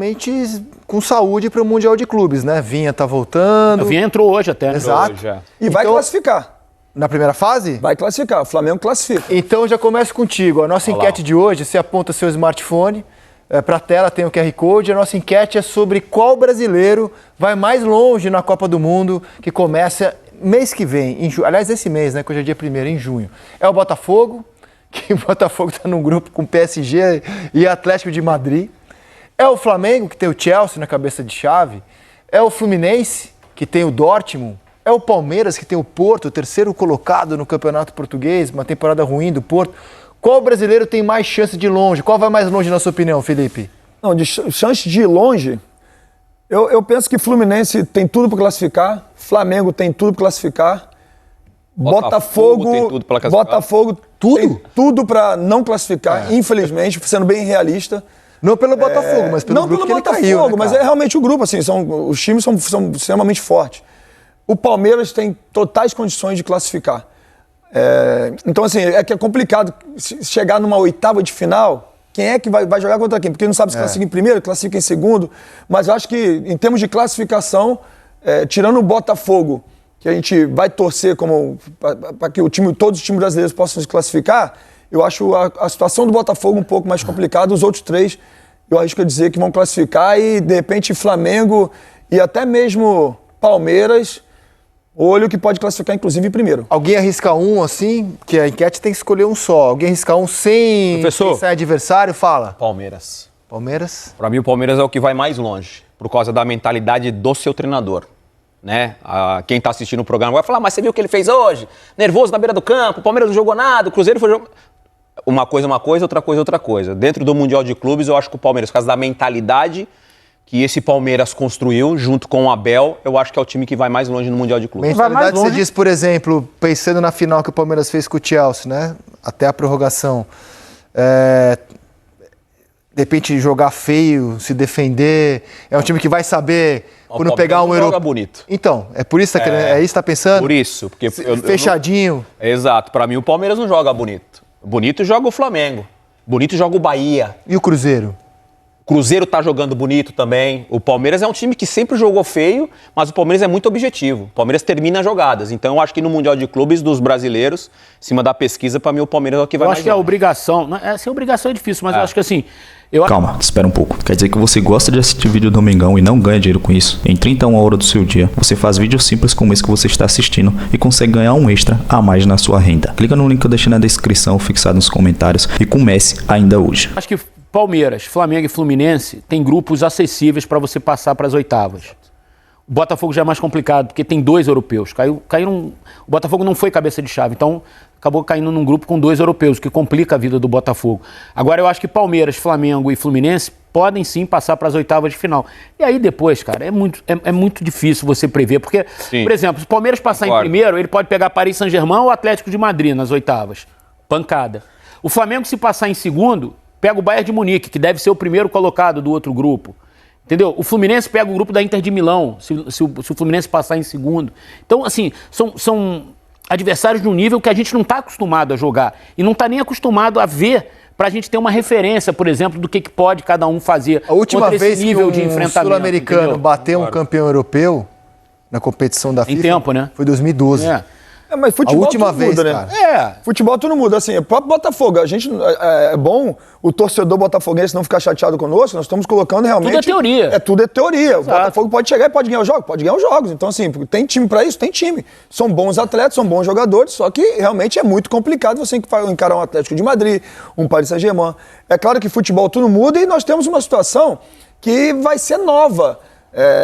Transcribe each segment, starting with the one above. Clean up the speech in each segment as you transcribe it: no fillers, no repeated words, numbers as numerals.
realmente com saúde para o Mundial de Clubes, né? Vinha tá voltando. O Vinha entrou hoje até. Exato. Hoje, é. E vai classificar. Na primeira fase? Vai classificar, o Flamengo classifica. Então eu já começo contigo. A nossa enquete de hoje, você aponta seu smartphone, para a tela tem o QR Code. A nossa enquete é sobre qual brasileiro vai mais longe na Copa do Mundo, que começa mês que vem, aliás, esse mês, né, que hoje é dia 1º, em junho. É o Botafogo, que o Botafogo está num grupo com PSG e Atlético de Madrid. É o Flamengo, que tem o Chelsea na cabeça de chave. É o Fluminense, que tem o Dortmund. É o Palmeiras, que tem o Porto, o terceiro colocado no Campeonato Português, uma temporada ruim do Porto. Qual brasileiro tem mais chance de ir longe? Qual vai mais longe, na sua opinião, Felipe? Não, de chance de ir longe, eu penso que Fluminense tem tudo para classificar, Flamengo tem tudo para classificar, Botafogo tem tudo para classificar. Botafogo tem tudo para não classificar, infelizmente, sendo bem realista. Não pelo Botafogo, mas pelo grupo que ele caiu, né, mas é realmente o grupo, assim, os times são extremamente fortes. O Palmeiras tem totais condições de classificar. Então, assim, é que é complicado chegar numa oitava de final. Quem é que vai jogar contra quem? Porque não sabe se classifica em primeiro, classifica em segundo. Mas eu acho que, em termos de classificação, tirando o Botafogo, que a gente vai torcer para que todos os times brasileiros possam se classificar, eu acho a situação do Botafogo um pouco mais complicada. Os outros três, eu arrisco a dizer que vão classificar e, de repente, Flamengo e até mesmo Palmeiras, olho que pode classificar, inclusive, em primeiro. Alguém arrisca um, assim, que a enquete tem que escolher um só. Alguém arriscar um sem pensar em adversário? Fala. Palmeiras. Palmeiras? Para mim, o Palmeiras é o que vai mais longe, por causa da mentalidade do seu treinador. Né? Quem está assistindo o programa vai falar, mas você viu o que ele fez hoje? Nervoso na beira do campo, o Palmeiras não jogou nada, o Cruzeiro foi jogar... Uma coisa, outra coisa, outra coisa. Dentro do Mundial de Clubes, eu acho que o Palmeiras, por causa da mentalidade que esse Palmeiras construiu, junto com o Abel, eu acho que é o time que vai mais longe no Mundial de Clubes. Mentalidade, você diz, por exemplo, pensando na final que o Palmeiras fez com o Chelsea, né? Até a prorrogação. De repente, jogar feio, se defender. É um time que vai saber, quando pegar um europeu. Joga bonito. Então, é por isso que isso que está pensando? Por isso. Porque fechadinho. Exato. Para mim, o Palmeiras não joga bonito. Bonito joga o Flamengo. Bonito joga o Bahia. E o Cruzeiro? O Cruzeiro tá jogando bonito também. O Palmeiras é um time que sempre jogou feio, mas o Palmeiras é muito objetivo. O Palmeiras termina jogadas. Então eu acho que no Mundial de Clubes dos brasileiros, em cima da pesquisa, para mim o Palmeiras é o que vai mais longe. Eu acho que a obrigação... Essa obrigação é difícil, mas eu acho que assim... Calma, espera um pouco. Quer dizer que você gosta de assistir vídeo do Mengão e não ganha dinheiro com isso? Em 31 horas do seu dia, você faz vídeos simples como esse que você está assistindo e consegue ganhar um extra a mais na sua renda. Clica no link que eu deixei na descrição, fixado nos comentários, e comece ainda hoje. Acho que Palmeiras, Flamengo e Fluminense tem grupos acessíveis para você passar para as oitavas. O Botafogo já é mais complicado, porque tem 2 europeus. O Botafogo não foi cabeça de chave, então acabou caindo num grupo com 2 europeus, o que complica a vida do Botafogo. Agora eu acho que Palmeiras, Flamengo e Fluminense podem sim passar para as oitavas de final. E aí depois, cara, é muito difícil você prever, porque, por exemplo, se o Palmeiras passar em primeiro, ele pode pegar Paris Saint-Germain ou Atlético de Madrid nas oitavas. Pancada. O Flamengo, se passar em segundo, pega o Bayern de Munique, que deve ser o primeiro colocado do outro grupo. Entendeu? O Fluminense pega o grupo da Inter de Milão, se o Fluminense passar em segundo. Então, assim, são adversários de um nível que a gente não está acostumado a jogar e não está nem acostumado a ver para a gente ter uma referência, por exemplo, do que pode cada um fazer. A última vez nível que um sul-americano bateu um campeão europeu na competição da FIFA, tempo, né? Foi 2012. Mas futebol a última tudo vez, muda, né? Futebol tudo muda. Assim, o próprio Botafogo, a gente é bom o torcedor botafoguense não ficar chateado conosco, nós estamos colocando realmente... Tudo é teoria. Tudo é teoria. Exato. O Botafogo pode chegar e pode ganhar os jogos? Pode ganhar os jogos. Então, assim, tem time pra isso? Tem time. São bons atletas, são bons jogadores, só que realmente é muito complicado você encarar um Atlético de Madrid, um Paris Saint-Germain. É claro que futebol tudo muda e nós temos uma situação que vai ser nova.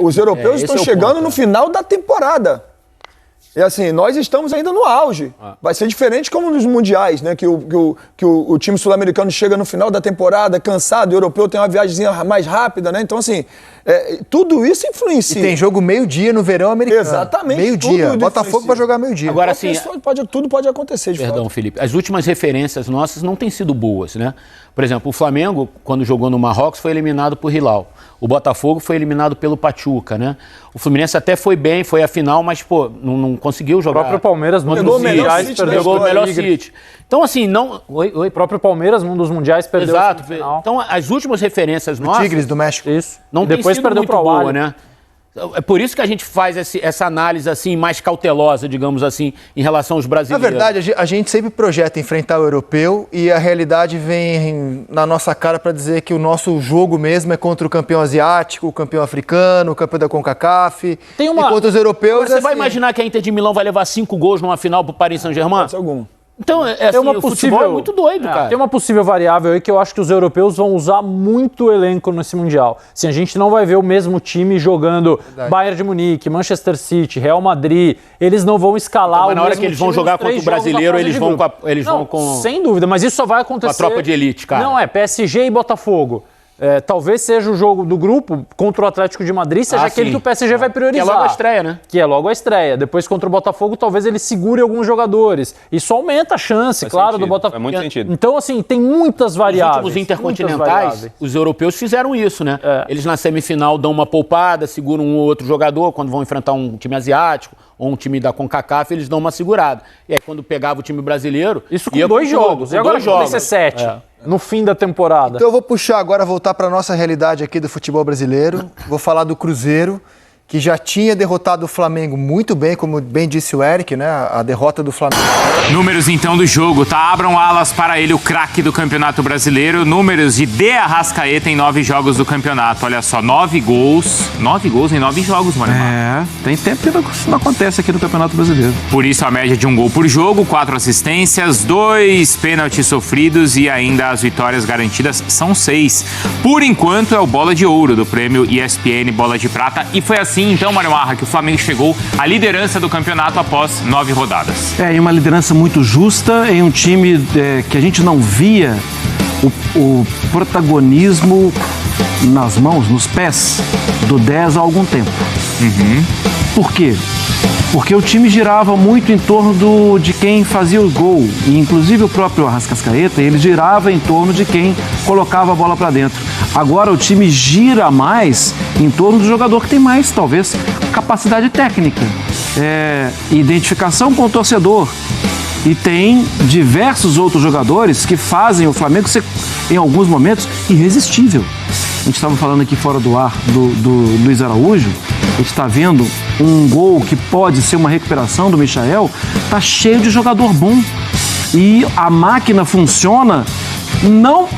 Os europeus estão chegando no final da temporada. E assim, nós estamos ainda no auge. Vai ser diferente como nos mundiais, né? Que o time sul-americano chega no final da temporada cansado, o europeu tem uma viagemzinha mais rápida, né? Então, assim, tudo isso influencia. E tem jogo meio-dia no verão americano. Exatamente. Meio-dia. Botafogo vai jogar meio-dia. Agora, assim, tudo pode acontecer, de Perdão, fato. Felipe. As últimas referências nossas não têm sido boas, né? Por exemplo, o Flamengo, quando jogou no Marrocos, foi eliminado por Hilal. O Botafogo foi eliminado pelo Pachuca, né? O Fluminense até foi bem, foi a final, mas, pô, não conseguiu jogar. O próprio Palmeiras, num Pegou dos o melhor mundiais, City da perdeu Pegou o o melhor Tigre. City. Então, assim, não... Oi? O próprio Palmeiras, num dos mundiais, perdeu Exato. a semifinal. Então, as últimas referências nossas... Tigres do México. Isso. Não E depois tem sido perdeu muito pro boa, Al-Ahly. né? É por isso que a gente faz essa análise assim mais cautelosa, digamos assim, em relação aos Na brasileiros. verdade, a gente sempre projeta enfrentar o europeu e a realidade vem na nossa cara para dizer que o nosso jogo mesmo é contra o campeão asiático, o campeão africano, o campeão da CONCACAF. Tem uma- E contra os europeus. Você vai assim, imaginar que a Inter de Milão vai levar 5 gols numa final pro Paris Saint-Germain? Pode ser algum. Então, assim, Tem uma o possível, futebol é muito doido, cara. Tem uma possível variável aí que eu acho que os europeus vão usar muito o elenco nesse Mundial. Assim, a gente não vai ver o mesmo time jogando Bayern de Munique, Manchester City, Real Madrid. Eles não vão escalar Mas o na hora mesmo que eles vão time jogar nos três contra o brasileiro, jogos da fase eles de vão grupo. com eles Não, vão com sem dúvida, mas isso só vai acontecer... a tropa de elite, cara. Não, PSG e Botafogo. Talvez seja o jogo do grupo contra o Atlético de Madrid, seja aquele sim. que o PSG vai priorizar. Que é logo a estreia, né? Que é logo a estreia. Depois contra o Botafogo, talvez ele segure alguns jogadores. Isso aumenta a chance, Faz claro, sentido, do Botafogo. faz muito sentido. Então, assim, tem muitas Nos variáveis. últimos muitas intercontinentais, variáveis. os europeus fizeram isso, né? Eles na semifinal dão uma poupada, seguram um ou outro jogador, quando vão enfrentar um time asiático ou um time da CONCACAF, eles dão uma segurada. E aí quando pegava o time brasileiro... Isso com ia dois pro jogo, jogos. com E agora dois vão jogos. ser 7 no fim da temporada. Então eu vou puxar agora, voltar para nossa realidade aqui do futebol brasileiro. Vou falar do Cruzeiro, que já tinha derrotado o Flamengo muito bem, como bem disse o Eric, né? A derrota do Flamengo. Números então do jogo, tá? Abram alas para ele, o craque do Campeonato Brasileiro. Números de De Arrascaeta em 9 jogos do campeonato. Olha só, 9 gols. 9 gols em 9 jogos, mano. Tem tempo que isso não acontece aqui no Campeonato Brasileiro. Por isso a média de 1 gol por jogo, 4 assistências, 2 pênaltis sofridos e ainda as vitórias garantidas são 6. Por enquanto é o bola de ouro do prêmio ESPN Bola de Prata. E foi assim então, Mário Marra, que o Flamengo chegou à liderança do campeonato após 9 rodadas. Em uma liderança muito justa, em um time que a gente não via o protagonismo nas mãos, nos pés do 10 há algum tempo. Por quê? Porque o time girava muito em torno de quem fazia o gol. E inclusive o próprio Arrascaeta, ele girava em torno de quem colocava a bola para dentro. Agora o time gira mais em torno do jogador que tem mais, talvez, capacidade técnica, identificação com o torcedor. E tem diversos outros jogadores que fazem o Flamengo ser, em alguns momentos, irresistível. A gente estava falando aqui fora do ar do Luiz Araújo, a gente está vendo um gol que pode ser uma recuperação do Michael, tá cheio de jogador bom. E a máquina funciona não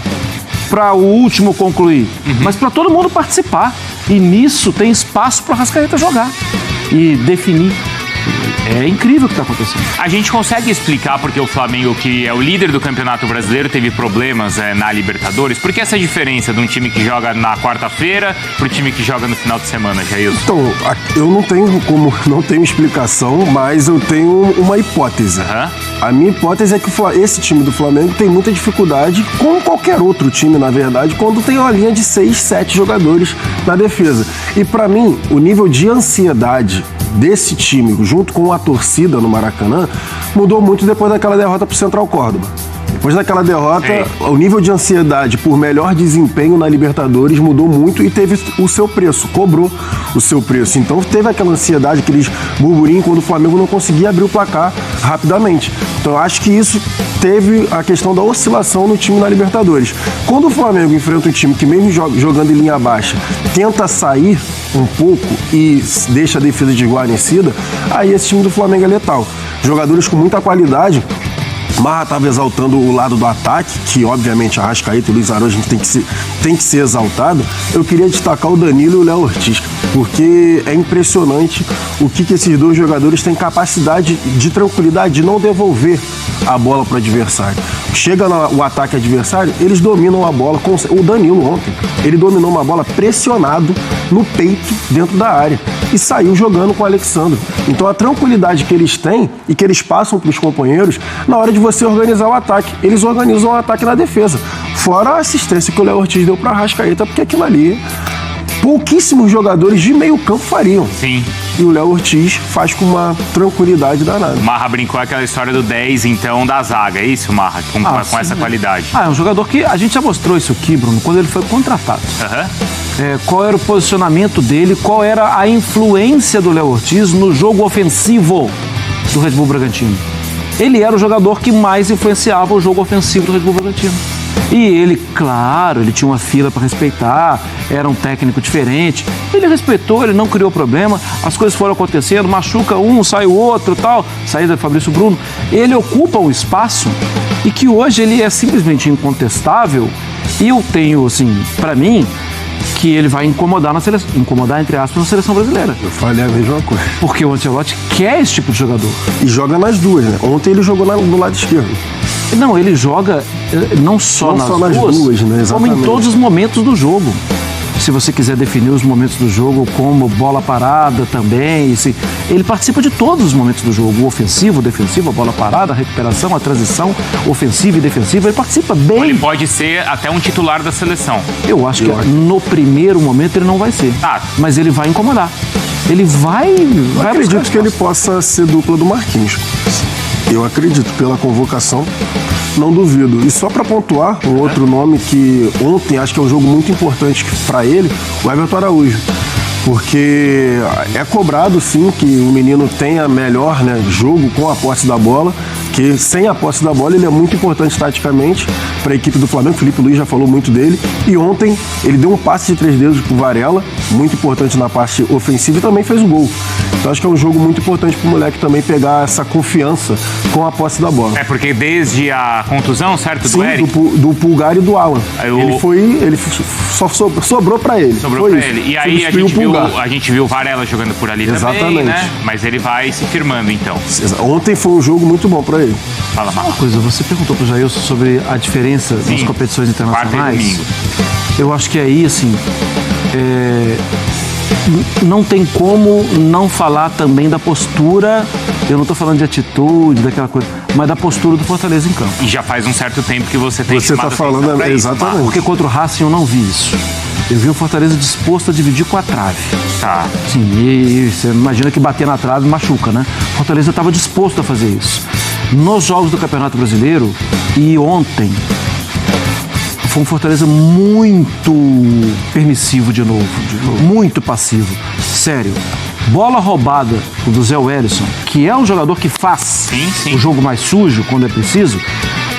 para o último concluir, mas para todo mundo participar. E nisso tem espaço para a Arrascaeta jogar e definir. É incrível o que está acontecendo. A gente consegue explicar porque o Flamengo, que é o líder do Campeonato Brasileiro, teve problemas na Libertadores? Por que essa diferença de um time que joga na quarta-feira para o time que joga no final de semana, Jailson? Então, eu não tenho explicação, mas eu tenho uma hipótese. A minha hipótese é que esse time do Flamengo tem muita dificuldade, como qualquer outro time, na verdade, quando tem uma linha de 6, 7 jogadores na defesa. E para mim, o nível de ansiedade desse time, junto com a torcida no Maracanã, mudou muito depois daquela derrota para o Central Córdoba. Depois daquela derrota, o nível de ansiedade por melhor desempenho na Libertadores mudou muito e teve o seu preço, cobrou o seu preço. Então teve aquela ansiedade, aqueles burburinhos quando o Flamengo não conseguia abrir o placar rapidamente. Então eu acho que isso teve a questão da oscilação no time na Libertadores. Quando o Flamengo enfrenta um time que mesmo jogando em linha baixa, tenta sair um pouco e deixa a defesa desguarnecida, aí esse time do Flamengo é letal. Jogadores com muita qualidade. Marra estava exaltando o lado do ataque, que obviamente a Arrascaeta e o Luiz Araújo a gente tem que ser exaltado. Eu queria destacar o Danilo e o Léo Ortiz, porque é impressionante o que esses dois jogadores têm capacidade de tranquilidade, de não devolver a bola para o adversário. Chega o ataque adversário, eles dominam a bola. O Danilo ontem, ele dominou uma bola pressionado no peito dentro da área e saiu jogando com o Alexandre. Então a tranquilidade que eles têm e que eles passam para os companheiros, na hora de você organizar o ataque, eles organizam o ataque na defesa. Fora a assistência que o Léo Ortiz deu para a Arrascaeta, porque aquilo ali pouquíssimos jogadores de meio campo fariam. Sim. E o Léo Ortiz faz com uma tranquilidade danada. O Marra brincou aquela história do 10, então, da zaga. É isso, Marra? Com essa qualidade. É um jogador que a gente já mostrou isso aqui, Bruno, quando ele foi contratado. Qual era o posicionamento dele, qual era a influência do Léo Ortiz no jogo ofensivo. do Red Bull Bragantino. Ele era o jogador que mais influenciava o jogo ofensivo do Red Bull Bragantino. E ele, claro, ele tinha uma fila para respeitar, era um técnico diferente. Ele respeitou, ele não criou problema, as coisas foram acontecendo, machuca um, sai o outro, tal, saída do Fabrício Bruno. Ele ocupa um espaço e que hoje ele é simplesmente incontestável. E eu tenho, assim, para mim, que ele vai incomodar na seleção, incomodar entre aspas na seleção brasileira. Eu falei a mesma coisa. Porque o Ancelotti quer esse tipo de jogador. E joga nas duas, né? Ontem ele jogou no lado esquerdo. Não, ele joga não só nas duas, né? como em Exatamente. todos os momentos do jogo. Se você quiser definir os momentos do jogo como bola parada também, ele participa de todos os momentos do jogo, o ofensivo, o defensivo, a bola parada, a recuperação, a transição, ofensiva e defensiva, ele participa bem. Ele pode ser até um titular da seleção. Eu acho que no primeiro momento ele não vai ser, mas ele vai incomodar. Ele vai acredito que ele possa ser dupla do Marquinhos. Eu acredito, pela convocação, não duvido. E só para pontuar, um outro nome que ontem acho que é um jogo muito importante para ele, o Everton Araújo. Porque é cobrado, sim, que o menino tenha melhor, né, jogo com a posse da bola, que sem a posse da bola ele é muito importante taticamente para a equipe do Flamengo. O Felipe Luiz já falou muito dele. E ontem ele deu um passe de 3 dedos pro Varela, muito importante na parte ofensiva, e também fez o gol. Então acho que é um jogo muito importante pro moleque também pegar essa confiança com a posse da bola. É porque desde a contusão, certo, Sim, do Eric? do Pulgar e do Alan. Ele só sobrou para ele. Sobrou pra ele. E aí a gente viu o Varela jogando por ali também, Exatamente. né? Mas ele vai se firmando, então. Ontem foi um jogo muito bom para ele. Fala, Marcos. Uma coisa, você perguntou pro Jailson sobre a diferença nas competições internacionais. Quarta e domingo. Eu acho que aí, assim, não tem como não falar também da postura, eu não estou falando de atitude, daquela coisa, mas da postura do Fortaleza em campo. E já faz um certo tempo que você tem Você está falando pra isso, exatamente. Marcos. Porque contra o Racing eu não vi isso. Eu vi o Fortaleza disposto a dividir com a trave. Tá. Sim, e você imagina que bater na trave machuca, né? O Fortaleza estava disposto a fazer isso. Nos jogos do Campeonato Brasileiro e ontem, foi um Fortaleza muito permissivo de novo. Muito passivo. Sério. Bola roubada do Zé Wellison, que é um jogador que faz o jogo mais sujo quando é preciso,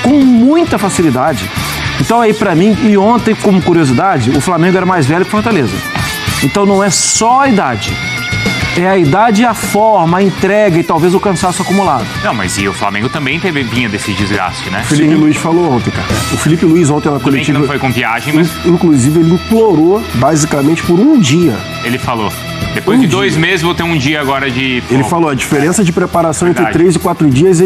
com muita facilidade. Então aí pra mim, e ontem como curiosidade, o Flamengo era mais velho que o Fortaleza. Então não é só a idade. É a idade e a forma, a entrega e talvez o cansaço acumulado. Não, mas e o Flamengo também vinha desse desgaste, né? O Felipe Luiz falou ontem, cara. O Felipe Luiz ontem na Tudo bem que coletiva... não foi com viagem, mas Inclusive ele implorou basicamente por um dia. ele falou. Depois de 2 meses, vou ter um dia agora de... Ele falou, a diferença de preparação entre Verdade. 3 e 4 dias,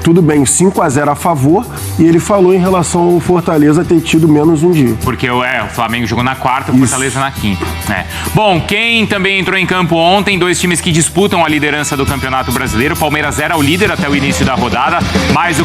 tudo bem, 5-0 a favor, e ele falou em relação ao Fortaleza ter tido menos um dia. Porque o Flamengo jogou na quarta, o Fortaleza na quinta. Né? Bom, quem também entrou em campo ontem, 2 times que disputam a liderança do Campeonato Brasileiro. O Palmeiras era o líder até o início da rodada, mas o